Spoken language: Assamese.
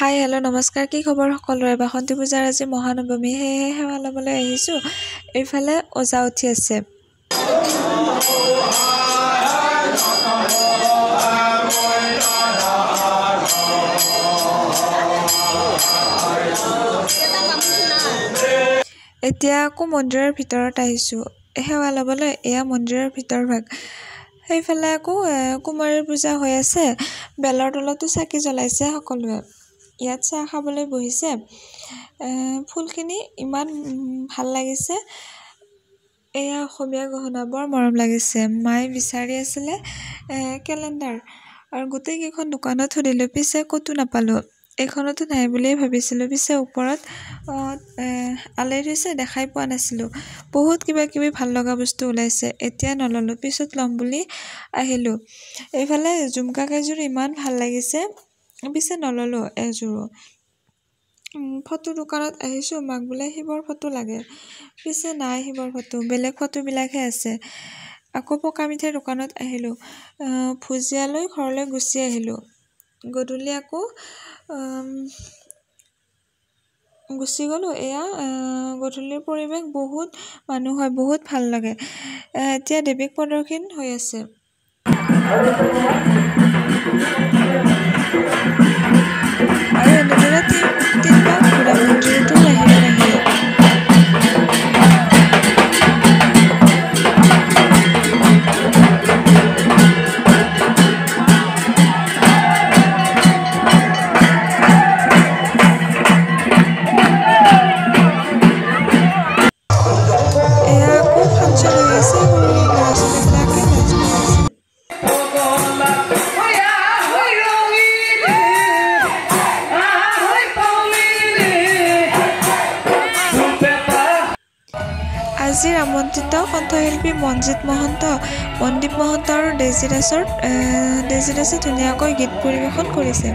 হাই হেল্ল' নমস্কাৰ, কি খবৰ সকলোৰে? বাসন্তী পূজাৰ আজি মহানৱমী, সেয়েহে সেৱা ল'বলৈ আহিছোঁ। এইফালে ওজা উঠি আছে। এতিয়া আকৌ মন্দিৰৰ ভিতৰত আহিছোঁ সেৱা ল'বলৈ। এয়া মন্দিৰৰ ভিতৰ ভাগ। সেইফালে আকৌ কুমাৰীৰ পূজা হৈ আছে। বেলৰ তলতো চাকি জ্বলাইছে সকলোৱে। ইয়াত চাহ খাবলৈ বহিছে। ফুলখিনি ইমান ভাল লাগিছে। এয়া অসমীয়া গহনা, বৰ মৰম লাগিছে। মায়ে বিচাৰি আছিলে কেলেণ্ডাৰ, আৰু গোটেইকেইখন দোকানত সুধিলোঁ, পিছে ক'তো নাপালোঁ। এইখনতো নাই বুলিয়েই ভাবিছিলোঁ, পিছে ওপৰত আলাই থৈছে, দেখাই পোৱা নাছিলোঁ। বহুত কিবা কিবি ভাল লগা বস্তু ওলাইছে। এতিয়া নললোঁ, পিছত ল'ম বুলি আহিলোঁ। এইফালে জুমকা কেইযোৰ ইমান ভাল লাগিছে, পিছে নললোঁ এযোৰো। ফটো দোকানত আহিছোঁ, মাক বোলে শিৱৰ ফটো লাগে, পিছে নাই শিৱৰ ফটো, বেলেগ ফটোবিলাকহে আছে। আকৌ পকা মিঠাইৰ দোকানত আহিলোঁ। ভুজিয়া লৈ ঘৰলৈ গুচি আহিলোঁ। গধূলি আকৌ গুচি গ'লোঁ। এয়া গধূলিৰ পৰিৱেশ, বহুত মানুহ হয়, বহুত ভাল লাগে। এতিয়া দেৱীক প্ৰদৰ্শন হৈ আছে। আৰু এনেদৰে তিনিবাৰ ঘূৰে মন্দিৰটোৰ বাহিৰে বাহিৰে। এয়া আকৌ ফাংচন হৈ আছে, সৰু ল'ৰা ছোৱালীবিলাকে নাচ কৰি আছে। আজিৰ আমন্ত্ৰিত কণ্ঠশিল্পী মনজিৎ মহন্ত, মনদীপ মহন্ত আৰু ডেজি দাসে ধুনীয়াকৈ গীত পৰিৱেশন কৰিছে।